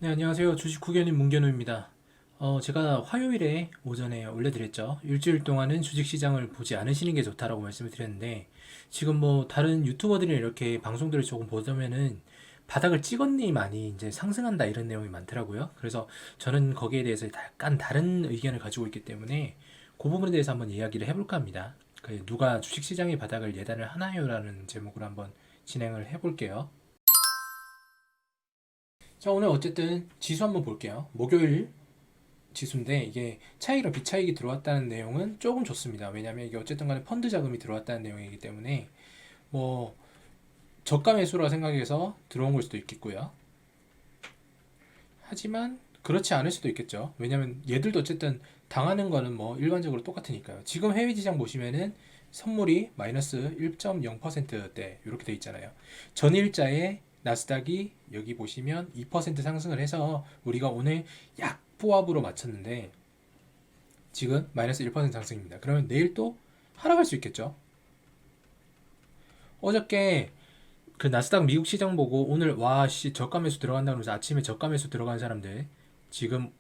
네, 안녕하세요. 주식 후견인 문견우입니다. 제가 화요일에 오전에 올려드렸죠. 일주일 동안은 주식시장을 보지 않으시는 게 좋다라고 말씀을 드렸는데, 지금 뭐 다른 유튜버들이 이렇게 방송들을 조금 보자면은 바닥을 찍었니 많이 이제 상승한다 이런 내용이 많더라고요. 그래서 저는 거기에 대해서 약간 다른 의견을 가지고 있기 때문에 그 부분에 대해서 한번 이야기를 해볼까 합니다. 누가 주식시장의 바닥을 예단을 하나요라는 제목으로 한번 진행을 해볼게요. 자, 오늘 어쨌든 지수 한번 볼게요. 목요일 지수인데 이게 차익이랑 비차익이 들어왔다는 내용은 조금 좋습니다. 왜냐하면 이게 어쨌든 간에 펀드 자금이 들어왔다는 내용이기 때문에 뭐 저가 매수라 생각해서 들어온 걸 수도 있겠고요. 하지만 그렇지 않을 수도 있겠죠. 왜냐하면 얘들도 어쨌든 당하는 거는 뭐 일반적으로 똑같으니까요. 지금 해외 지장 보시면은 선물이 마이너스 1.0%대 이렇게 돼 있잖아요. 전일자에 나스닥이 여기 보시면 2% 상승을 해서 우리가 오늘 약보합으로 맞췄는데 지금 마이너스 1% 상승입니다. 그러면 내일 또 하락할 수 있겠죠. 어저께 그 나스닥 미국 시장 보고 오늘 와씨 저가 매수 들어간다 그러면서 아침에 저가 매수 들어간 사람들 지금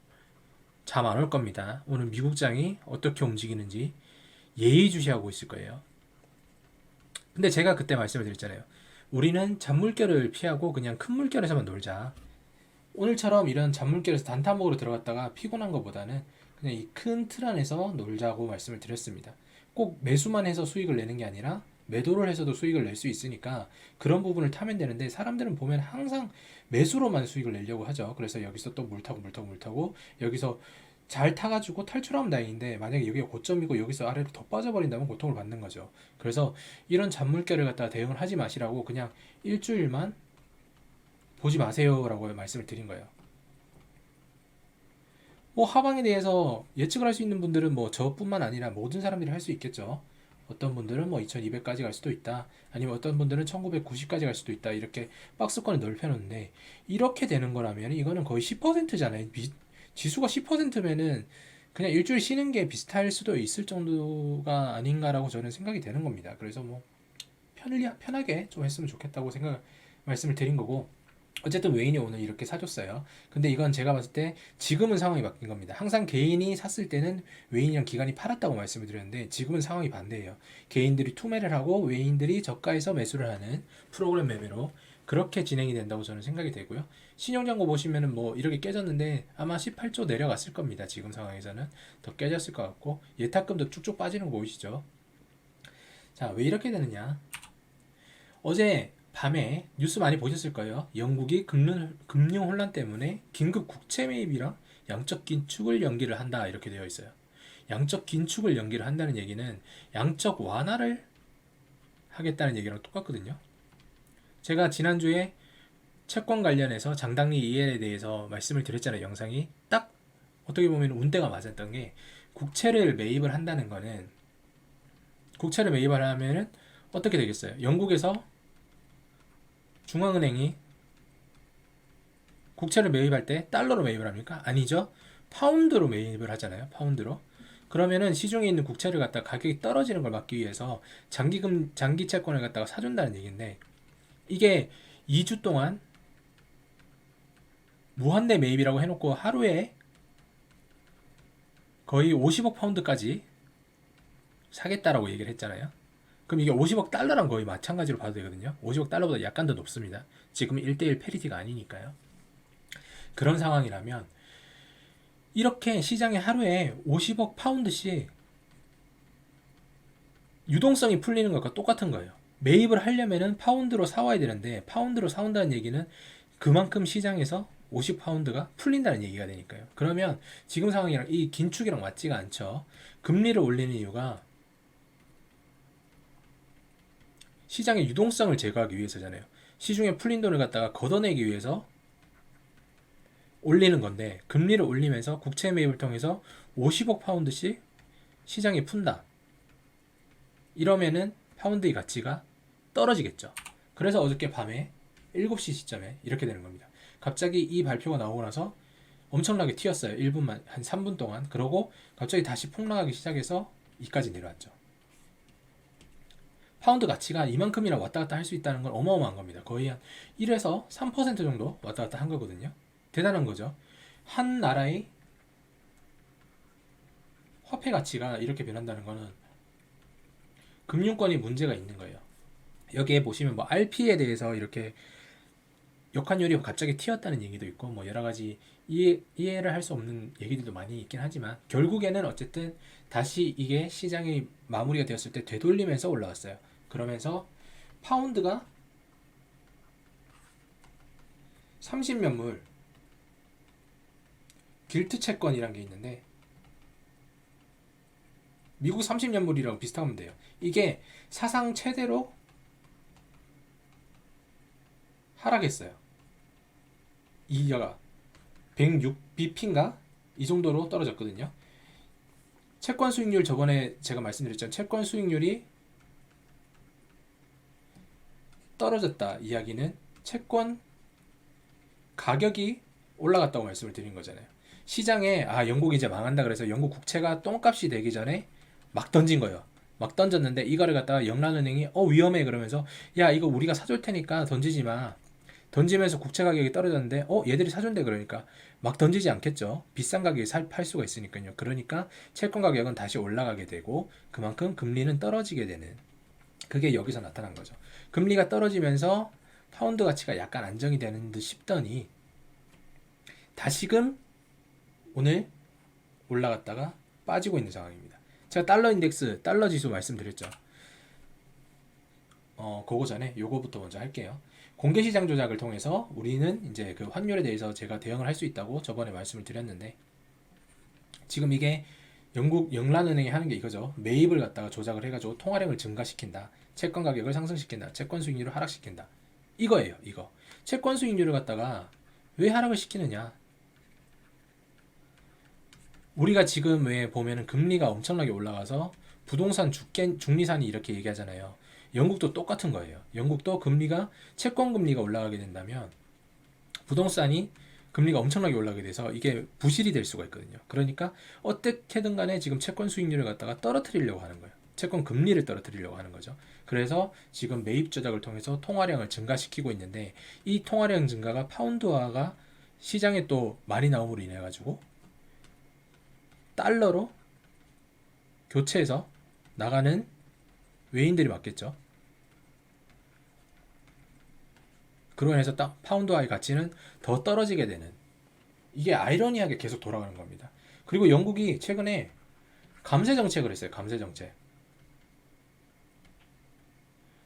잠 안 올 겁니다. 오늘 미국장이 어떻게 움직이는지 예의주시하고 있을 거예요. 근데 제가 그때 말씀을 드렸잖아요. 우리는 잔물결을 피하고 그냥 큰 물결에서만 놀자. 오늘처럼 이런 잔물결에서 단타목으로 들어갔다가 피곤한 것보다는 그냥 이 큰 틀 안에서 놀자고 말씀을 드렸습니다. 꼭 매수만 해서 수익을 내는 게 아니라 매도를 해서도 수익을 낼 수 있으니까 그런 부분을 타면 되는데 사람들은 보면 항상 매수로만 수익을 내려고 하죠. 그래서 여기서 또 물 타고 여기서 잘 타가지고 탈출하면 다행인데 만약에 여기가 고점이고 여기서 아래로 더 빠져버린다면 고통을 받는 거죠. 그래서 이런 잔물결을 갖다가 대응을 하지 마시라고 그냥 일주일만 보지 마세요라고 말씀을 드린 거예요. 뭐 하방에 대해서 예측을 할 수 있는 분들은 뭐 저뿐만 아니라 모든 사람들이 할 수 있겠죠. 어떤 분들은 뭐 2200까지 갈 수도 있다. 아니면 어떤 분들은 1990까지 갈 수도 있다. 이렇게 박스권을 넓혀놓는데 이렇게 되는 거라면 이거는 거의 10%잖아요. 지수가 10%면은 그냥 일주일 쉬는 게 비슷할 수도 있을 정도가 아닌가라고 저는 생각이 되는 겁니다. 그래서 뭐 편하게 좀 했으면 좋겠다고 말씀을 드린 거고 어쨌든 외인이 오늘 이렇게 사줬어요. 근데 이건 제가 봤을 때 지금은 상황이 바뀐 겁니다. 항상 개인이 샀을 때는 외인이랑 기관이 팔았다고 말씀을 드렸는데 지금은 상황이 반대예요. 개인들이 투매를 하고 외인들이 저가에서 매수를 하는 프로그램 매매로 그렇게 진행이 된다고 저는 생각이 되고요. 신용잔고 보시면은 뭐 이렇게 깨졌는데 아마 18조 내려갔을 겁니다. 지금 상황에서는 더 깨졌을 것 같고 예탁금도 쭉쭉 빠지는 거 보이시죠? 자, 왜 이렇게 되느냐? 어제 밤에 뉴스 많이 보셨을 거예요. 영국이 금융 혼란 때문에 긴급 국채 매입이랑 양적 긴축을 연기를 한다 이렇게 되어 있어요. 양적 긴축을 연기를 한다는 얘기는 양적 완화를 하겠다는 얘기랑 똑같거든요. 제가 지난주에 채권 관련해서 장당리 EL에 대해서 말씀을 드렸잖아요. 영상이 딱 어떻게 보면 운대가 맞았던 게 국채를 매입을 한다는 거는 국채를 매입을 하면은 어떻게 되겠어요? 영국에서 중앙은행이 국채를 매입할 때 달러로 매입을 합니까? 아니죠. 파운드로 매입을 하잖아요. 파운드로. 그러면은 시중에 있는 국채를 갖다 가격이 떨어지는 걸 막기 위해서 장기 채권을 갖다가 사준다는 얘기인데 이게 2주 동안 무한대 매입이라고 해놓고 하루에 거의 50억 파운드까지 사겠다라고 얘기를 했잖아요. 그럼 이게 50억 달러랑 거의 마찬가지로 봐도 되거든요. 50억 달러보다 약간 더 높습니다. 지금 1대1 페리티가 아니니까요. 그런 상황이라면 이렇게 시장에 하루에 50억 파운드씩 유동성이 풀리는 것과 똑같은 거예요. 매입을 하려면은 파운드로 사와야 되는데 파운드로 사온다는 얘기는 그만큼 시장에서 50파운드가 풀린다는 얘기가 되니까요. 그러면 지금 상황이랑 이 긴축이랑 맞지가 않죠. 금리를 올리는 이유가 시장의 유동성을 제거하기 위해서잖아요. 시중에 풀린 돈을 갖다가 걷어내기 위해서 올리는 건데 금리를 올리면서 국채 매입을 통해서 50억 파운드씩 시장에 푼다. 이러면은 파운드의 가치가 떨어지겠죠. 그래서 어저께 밤에 7시 시점에 이렇게 되는 겁니다. 갑자기 이 발표가 나오고 나서 엄청나게 튀었어요. 1분만 한 3분 동안. 그러고 갑자기 다시 폭락하기 시작해서 2까지 내려왔죠. 파운드 가치가 이만큼이나 왔다 갔다 할 수 있다는 건 어마어마한 겁니다. 거의 한 1에서 3% 정도 왔다 갔다 한 거거든요. 대단한 거죠. 한 나라의 화폐 가치가 이렇게 변한다는 거는 금융권이 문제가 있는 거예요. 여기에 보시면 뭐 RP에 대해서 이렇게 역환율이 갑자기 튀었다는 얘기도 있고 뭐 여러 가지 이해를 할 수 없는 얘기들도 많이 있긴 하지만 결국에는 어쨌든 다시 이게 시장이 마무리가 되었을 때 되돌리면서 올라왔어요. 그러면서 파운드가 30년물 길트 채권이란 게 있는데 미국 30년물이랑 비슷하면 돼요. 이게 사상 최대로 하락했어요. 이가 106bp인가? 이 정도로 떨어졌거든요. 채권 수익률 저번에 제가 말씀드렸죠. 채권 수익률이 떨어졌다 이야기는 채권 가격이 올라갔다고 말씀을 드린 거잖아요. 시장에 영국이 이제 망한다 그래서 영국 국채가 똥값이 되기 전에 막 던진 거예요. 막 던졌는데 이거를 갖다가 영란은행이 위험해 그러면서 야 이거 우리가 사줄 테니까 던지지 마. 던지면서 국채 가격이 떨어졌는데 얘들이 사준대 그러니까 막 던지지 않겠죠. 비싼 가격에 팔 수가 있으니까요. 그러니까 채권 가격은 다시 올라가게 되고 그만큼 금리는 떨어지게 되는 그게 여기서 나타난 거죠. 금리가 떨어지면서 파운드 가치가 약간 안정이 되는 듯 싶더니 다시금 오늘 올라갔다가 빠지고 있는 상황입니다. 제가 달러 인덱스, 달러 지수 말씀드렸죠. 그거 전에 요거부터 먼저 할게요. 공개시장 조작을 통해서 우리는 이제 그 환율에 대해서 제가 대응을 할 수 있다고 저번에 말씀을 드렸는데 지금 이게 영국 영란은행이 하는 게 이거죠. 매입을 갖다가 조작을 해가지고 통화량을 증가시킨다. 채권 가격을 상승시킨다. 채권 수익률을 하락시킨다. 이거예요. 이거. 채권 수익률을 갖다가 왜 하락을 시키느냐. 우리가 지금 왜 보면은 금리가 엄청나게 올라가서 부동산 중리산이 이렇게 얘기하잖아요. 영국도 똑같은 거예요. 영국도 금리가 채권 금리가 올라가게 된다면 부동산이 금리가 엄청나게 올라가게 돼서 이게 부실이 될 수가 있거든요. 그러니까 어떻게든 간에 지금 채권 수익률을 갖다가 떨어뜨리려고 하는 거예요. 채권 금리를 떨어뜨리려고 하는 거죠. 그래서 지금 매입 조작을 통해서 통화량을 증가시키고 있는데 이 통화량 증가가 파운드화가 시장에 또 많이 나옴으로 인해 가지고 달러로 교체해서 나가는 외인들이 맞겠죠. 그로 인해서 딱 파운드화의 가치는 더 떨어지게 되는 이게 아이러니하게 계속 돌아가는 겁니다. 그리고 영국이 최근에 감세 정책을 했어요. 감세 정책.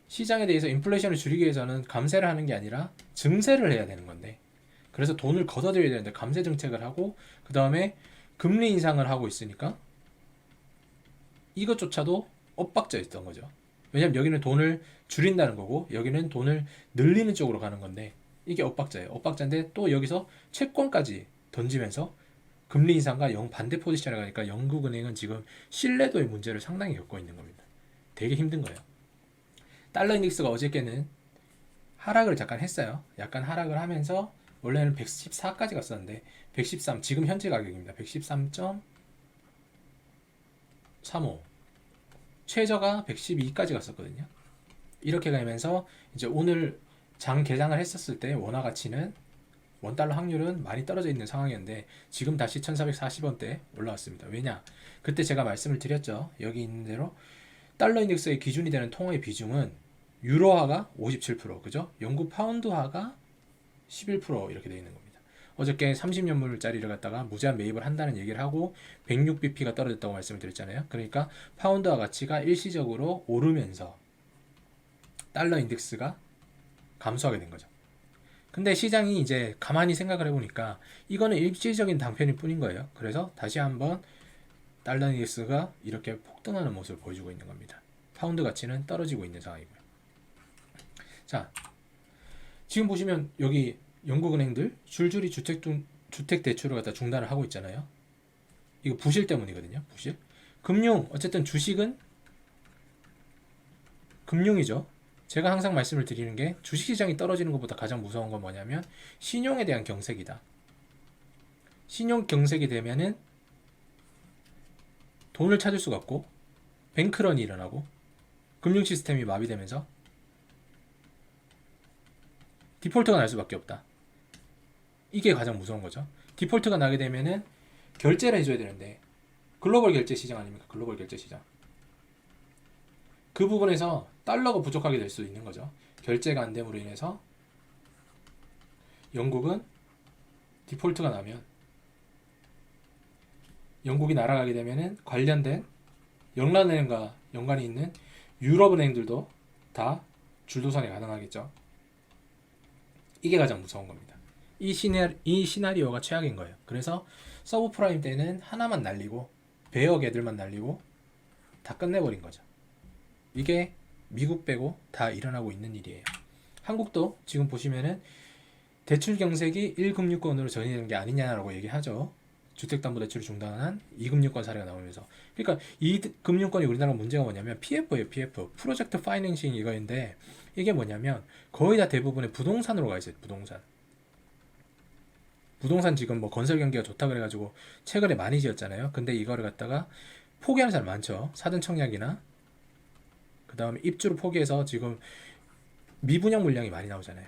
시장에 대해서 인플레이션을 줄이기 위해서는 감세를 하는 게 아니라 증세를 해야 되는 건데 그래서 돈을 걷어들여야 되는데 감세 정책을 하고 그 다음에 금리 인상을 하고 있으니까 이것조차도 엇박자 있던 거죠. 왜냐면 여기는 돈을 줄인다는 거고 여기는 돈을 늘리는 쪽으로 가는 건데 이게 엇박자예요. 엇박자인데 또 여기서 채권까지 던지면서 금리 인상과 반대 포지션에 가니까 영국은행은 지금 신뢰도의 문제를 상당히 겪고 있는 겁니다. 되게 힘든 거예요. 달러 인덱스가 어저께는 하락을 잠깐 했어요. 약간 하락을 하면서 원래는 114까지 갔었는데 113 지금 현재 가격입니다. 113.35 최저가 112까지 갔었거든요. 이렇게 가면서 이제 오늘 장 개장을 했었을 때 원화 가치는 원달러 확률은 많이 떨어져 있는 상황이었는데 지금 다시 1440원대 올라왔습니다. 왜냐? 그때 제가 말씀을 드렸죠. 여기 있는 대로 달러 인덱스의 기준이 되는 통화의 비중은 유로화가 57%, 그죠? 영국 파운드화가 11% 이렇게 되어 있는 겁니다. 어저께 30년물짜리를 갖다가 무제한 매입을 한다는 얘기를 하고 106bp가 떨어졌다고 말씀을 드렸잖아요. 그러니까 파운드화 가치가 일시적으로 오르면서 달러 인덱스가 감소하게 된 거죠. 근데 시장이 이제 가만히 생각을 해보니까 이거는 일시적인 단편일 뿐인 거예요. 그래서 다시 한번 달러 인덱스가 이렇게 폭등하는 모습을 보여주고 있는 겁니다. 파운드 가치는 떨어지고 있는 상황이고요. 자, 지금 보시면 여기 영국은행들 줄줄이 주택 대출을 갖다 중단을 하고 있잖아요. 이거 부실 때문이거든요. 부실. 금융, 어쨌든 주식은 금융이죠. 제가 항상 말씀을 드리는 게 주식시장이 떨어지는 것보다 가장 무서운 건 뭐냐면 신용에 대한 경색이다. 신용 경색이 되면은 돈을 찾을 수가 없고 뱅크런이 일어나고 금융 시스템이 마비되면서 디폴트가 날 수밖에 없다. 이게 가장 무서운 거죠. 디폴트가 나게 되면은 결제를 해줘야 되는데 글로벌 결제 시장 아닙니까? 글로벌 결제 시장. 그 부분에서 달러가 부족하게 될 수 있는 거죠. 결제가 안 됨으로 인해서 영국은 디폴트가 나면 영국이 날아가게 되면은 관련된 영란은행과 연관이 있는 유럽은행들도 다 줄도산이 가능하겠죠. 이게 가장 무서운 겁니다. 이 시나리오가 최악인 거예요. 그래서 서브프라임 때는 하나만 날리고 배역 애들만 날리고 다 끝내버린 거죠. 이게 미국 빼고 다 일어나고 있는 일이에요. 한국도 지금 보시면은 대출 경색이 1금융권으로 전이되는 게 아니냐라고 얘기하죠. 주택담보대출을 중단한 2금융권 사례가 나오면서. 그러니까 이 금융권이 우리나라 문제가 뭐냐면 PF예요. PF. 프로젝트 파이낸싱 이거인데 이게 뭐냐면 거의 다 대부분의 부동산으로 가 있어요. 부동산 지금 뭐 건설 경기가 좋다 그래가지고 최근에 많이 지었잖아요. 근데 이거를 갖다가 포기하는 사람 많죠. 사전 청약이나 그 다음에 입주를 포기해서 지금 미분양 물량이 많이 나오잖아요.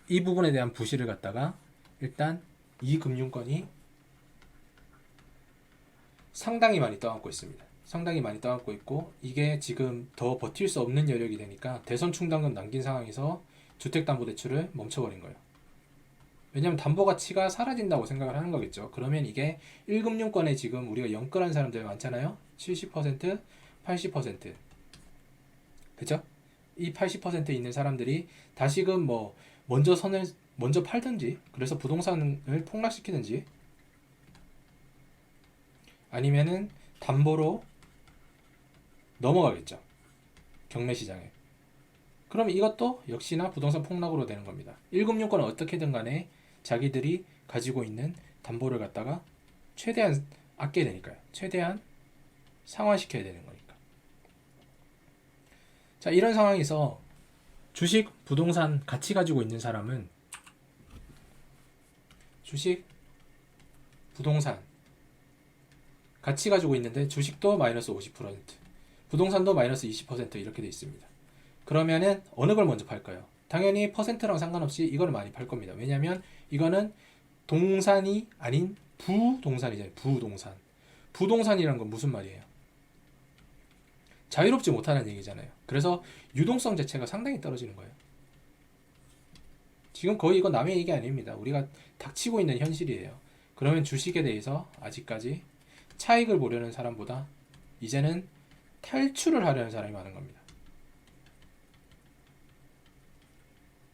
이 부분에 대한 부실을 갖다가 일단 이 금융권이 상당히 많이 떠안고 있습니다. 상당히 많이 떠안고 있고 이게 지금 더 버틸 수 없는 여력이 되니까 대선 충당금 남긴 상황에서 주택담보대출을 멈춰버린 거예요. 왜냐하면 담보 가치가 사라진다고 생각을 하는 거겠죠. 그러면 이게 1금융권에 지금 우리가 연끌한 사람들 많잖아요. 70%, 80%. 그죠? 이 80% 있는 사람들이 다시금 뭐 먼저 팔든지 그래서 부동산을 폭락시키든지 아니면은 담보로 넘어가겠죠. 경매 시장에. 그럼 이것도 역시나 부동산 폭락으로 되는 겁니다. 1금융권은 어떻게든 간에 자기들이 가지고 있는 담보를 갖다가 최대한 아껴야 되니까요. 최대한 상환시켜야 되는 거니까. 자, 이런 상황에서 주식, 부동산 같이 가지고 있는 사람은 주식, 부동산 같이 가지고 있는데 주식도 마이너스 50%, 부동산도 마이너스 20% 이렇게 돼 있습니다. 그러면은 어느 걸 먼저 팔까요? 당연히 퍼센트랑 상관없이 이걸 많이 팔 겁니다. 왜냐면 이거는 동산이 아닌 부동산이잖아요. 부동산. 부동산이란 건 무슨 말이에요? 자유롭지 못하는 얘기잖아요. 그래서 유동성 자체가 상당히 떨어지는 거예요. 지금 거의 이건 남의 얘기 아닙니다. 우리가 닥치고 있는 현실이에요. 그러면 주식에 대해서 아직까지 차익을 보려는 사람보다 이제는 탈출을 하려는 사람이 많은 겁니다.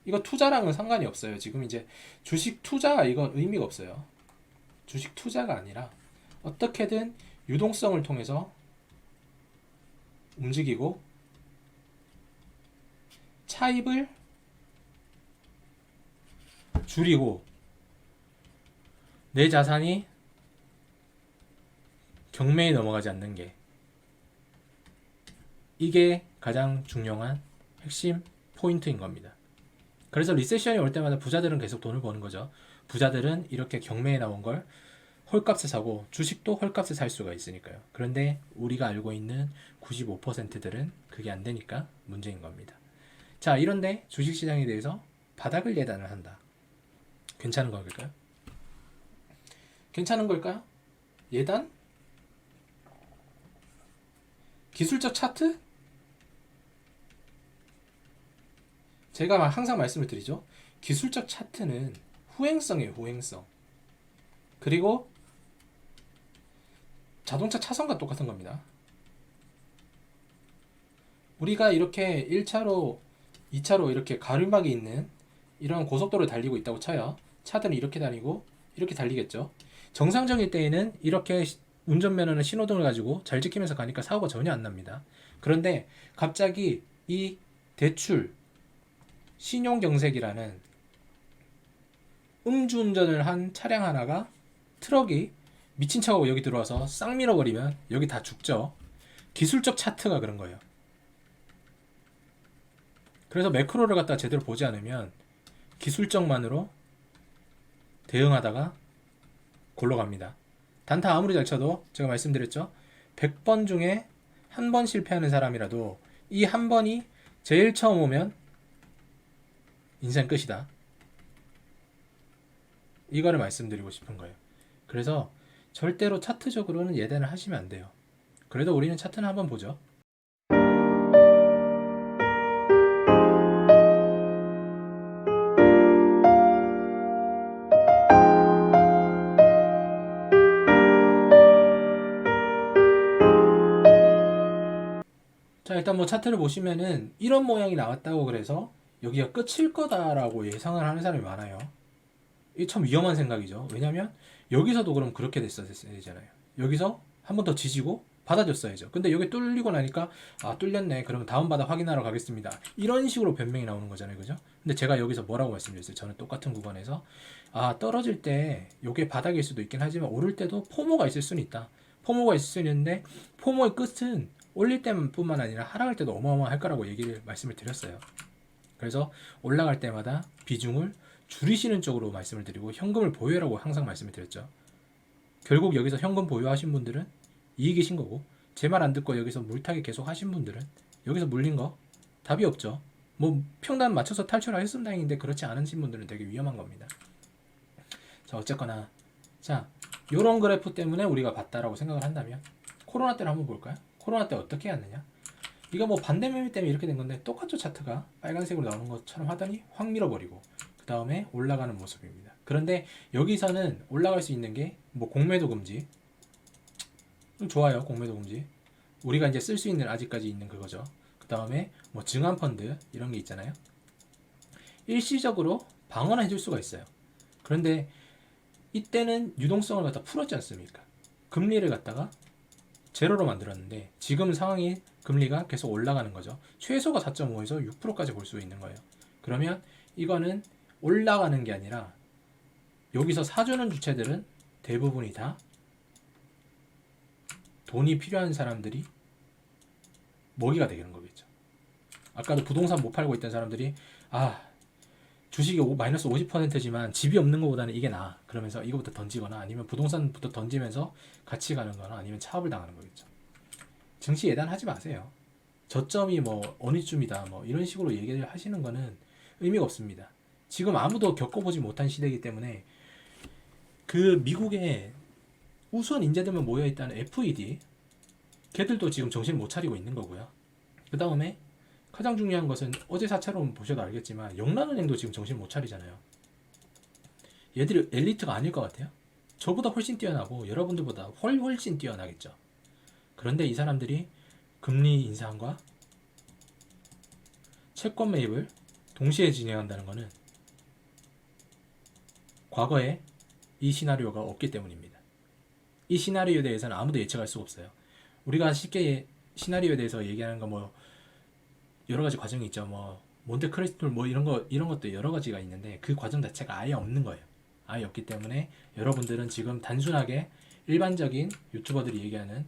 이거 투자랑은 상관이 없어요. 지금 이제 주식 투자 이건 의미가 없어요. 주식 투자가 아니라 어떻게든 유동성을 통해서 움직이고 차입을 줄이고 내 자산이 경매에 넘어가지 않는 게 이게 가장 중요한 핵심 포인트인 겁니다. 그래서 리세션이 올 때마다 부자들은 계속 돈을 버는 거죠. 부자들은 이렇게 경매에 나온 걸 헐값에 사고 주식도 헐값에 살 수가 있으니까요. 그런데 우리가 알고 있는 95%들은 그게 안 되니까 문제인 겁니다. 자, 이런데 주식시장에 대해서 바닥을 예단을 한다. 괜찮은 걸까요? 괜찮은 걸까요? 예단? 기술적 차트? 제가 항상 말씀을 드리죠. 기술적 차트는 후행성이에요. 후행성. 그리고 자동차 차선과 똑같은 겁니다. 우리가 이렇게 1차로, 2차로 이렇게 가림막이 있는 이런 고속도로를 달리고 있다고 쳐요. 차들은 이렇게 다니고 이렇게 달리겠죠. 정상적일 때에는 이렇게 운전면허는 신호등을 가지고 잘 지키면서 가니까 사고가 전혀 안 납니다. 그런데 갑자기 이 대출, 신용경색이라는 음주운전을 한 차량 하나가 트럭이 미친 척하고 여기 들어와서 싹 밀어버리면 여기 다 죽죠. 기술적 차트가 그런 거예요. 그래서 매크로를 갖다 제대로 보지 않으면 기술적만으로 대응하다가 골로 갑니다. 단타 아무리 잘 쳐도 제가 말씀드렸죠. 100번 중에 한 번 실패하는 사람이라도 이 한 번이 제일 처음 오면 인생 끝이다. 이거를 말씀드리고 싶은 거예요. 그래서 절대로 차트적으로는 예단을 하시면 안 돼요. 그래도 우리는 차트는 한번 보죠. 자, 일단 뭐 차트를 보시면은 이런 모양이 나왔다고 그래서 여기가 끝일 거다라고 예상을 하는 사람이 많아요. 이게 참 위험한 생각이죠. 왜냐면 여기서도 그럼 그렇게 됐어야 되잖아요. 여기서 한 번 더 지지고 받아줬어야죠. 근데 여기 뚫리고 나니까 아, 뚫렸네. 그러면 다음 바닥 확인하러 가겠습니다. 이런 식으로 변명이 나오는 거잖아요. 그죠? 근데 제가 여기서 뭐라고 말씀드렸어요? 저는 똑같은 구간에서 아, 떨어질 때 이게 바닥일 수도 있긴 하지만 오를 때도 포모가 있을 수는 있다. 포모가 있을 수 있는데 포모의 끝은 올릴 때뿐만 아니라 하락할 때도 어마어마할 거라고 말씀을 드렸어요. 그래서 올라갈 때마다 비중을 줄이시는 쪽으로 말씀을 드리고 현금을 보유하라고 항상 말씀을 드렸죠. 결국 여기서 현금 보유하신 분들은 이익이신 거고 제 말 안 듣고 여기서 물타기 계속 하신 분들은 여기서 물린 거 답이 없죠. 뭐 평단 맞춰서 탈출하셨으면 다행인데 그렇지 않으신 분들은 되게 위험한 겁니다. 자, 어쨌거나 자, 요런 그래프 때문에 우리가 봤다라고 생각을 한다면 코로나 때를 한번 볼까요? 코로나 때 어떻게 했느냐? 이거 뭐 반대 매매 때문에 이렇게 된 건데 똑같죠. 차트가 빨간색으로 나오는 것처럼 하더니 확 밀어버리고 그 다음에 올라가는 모습입니다. 그런데 여기서는 올라갈 수 있는 게 뭐 공매도 금지 좋아요. 공매도 금지 우리가 이제 쓸 수 있는 아직까지 있는 그거죠. 그 다음에 뭐 증한 펀드 이런 게 있잖아요. 일시적으로 방어는 해줄 수가 있어요. 그런데 이때는 유동성을 갖다 풀었지 않습니까? 금리를 갖다가 제로로 만들었는데 지금 상황이 금리가 계속 올라가는 거죠. 최소가 4.5에서 6%까지 볼 수 있는 거예요. 그러면 이거는 올라가는 게 아니라 여기서 사주는 주체들은 대부분이 다 돈이 필요한 사람들이 먹이가 되는 거겠죠. 아까도 부동산 못 팔고 있던 사람들이 아, 주식이 마이너스 50%지만 집이 없는 것보다는 이게 나아. 그러면서 이거부터 던지거나 아니면 부동산부터 던지면서 같이 가는 거나 아니면 차업을 당하는 거겠죠. 증시 예단하지 마세요. 저점이 뭐 어느쯤이다 뭐 이런 식으로 얘기를 하시는 거는 의미가 없습니다. 지금 아무도 겪어보지 못한 시대이기 때문에 그 미국의 우수한 인재들만 모여있다는 FED 걔들도 지금 정신 못 차리고 있는 거고요. 그 다음에 가장 중요한 것은 어제 사차로 보셔도 알겠지만 영란은행도 지금 정신 못 차리잖아요. 얘들이 엘리트가 아닐 것 같아요. 저보다 훨씬 뛰어나고 여러분들보다 훨씬 뛰어나겠죠. 그런데 이 사람들이 금리 인상과 채권 매입을 동시에 진행한다는 것은 과거에 이 시나리오가 없기 때문입니다. 이 시나리오에 대해서는 아무도 예측할 수가 없어요. 우리가 쉽게 시나리오에 대해서 얘기하는 거 뭐 여러 가지 과정이 있죠. 뭐 몬테크리스토 뭐 이런 것도 여러 가지가 있는데 그 과정 자체가 아예 없는 거예요. 아예 없기 때문에 여러분들은 지금 단순하게 일반적인 유튜버들이 얘기하는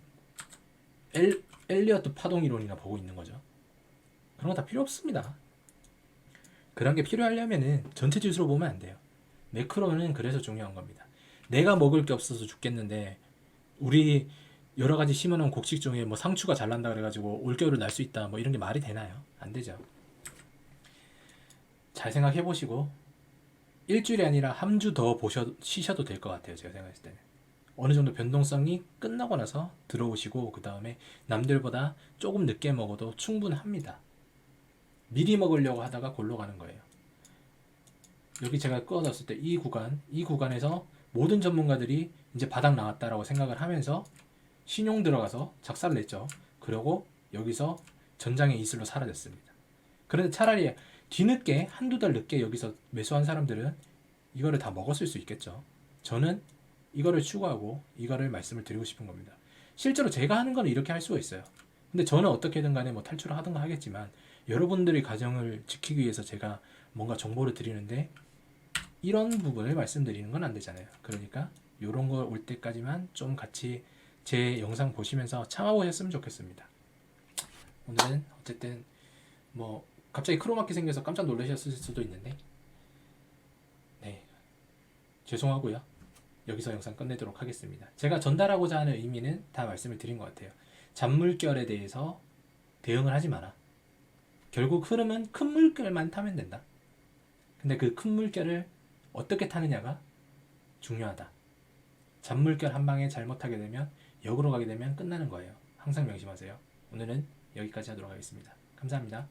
엘리어트 파동 이론이나 보고 있는 거죠. 그런 거 다 필요 없습니다. 그런 게 필요하려면은 전체 지수로 보면 안 돼요. 매크로는 그래서 중요한 겁니다. 내가 먹을 게 없어서 죽겠는데 우리 여러 가지 심어놓은 곡식 중에 뭐 상추가 잘 난다 그래가지고 올겨울을 날 수 있다 뭐 이런 게 말이 되나요? 안 되죠. 잘 생각해 보시고 일주일이 아니라 한 주 더 쉬셔도 될 것 같아요. 제가 생각했을 때는 어느 정도 변동성이 끝나고 나서 들어오시고 그 다음에 남들보다 조금 늦게 먹어도 충분합니다. 미리 먹으려고 하다가 골로 가는 거예요. 여기 제가 꺼놨을 때 이 구간에서 모든 전문가들이 이제 바닥 나왔다라고 생각을 하면서 신용 들어가서 작살을 냈죠. 그리고 여기서 전장의 이슬로 사라졌습니다. 그런데 차라리 뒤늦게 한두 달 늦게 여기서 매수한 사람들은 이거를 다 먹었을 수 있겠죠. 저는 이거를 추구하고 이거를 말씀을 드리고 싶은 겁니다. 실제로 제가 하는 건 이렇게 할 수가 있어요. 근데 저는 어떻게든 간에 뭐 탈출을 하든가 하겠지만 여러분들의 가정을 지키기 위해서 제가 뭔가 정보를 드리는데 이런 부분을 말씀드리는 건 안 되잖아요. 그러니까 이런 거 올 때까지만 좀 같이 제 영상 보시면서 참아보셨으면 좋겠습니다. 오늘은 어쨌든 뭐 갑자기 크로마키 생겨서 깜짝 놀라셨을 수도 있는데 네, 죄송하고요. 여기서 영상 끝내도록 하겠습니다. 제가 전달하고자 하는 의미는 다 말씀을 드린 것 같아요. 잔물결에 대해서 대응을 하지 마라. 결국 흐름은 큰 물결만 타면 된다. 근데 그 큰 물결을 어떻게 타느냐가 중요하다. 잔물결 한 방에 잘못하게 되면 역으로 가게 되면 끝나는 거예요. 항상 명심하세요. 오늘은 여기까지 하도록 하겠습니다. 감사합니다.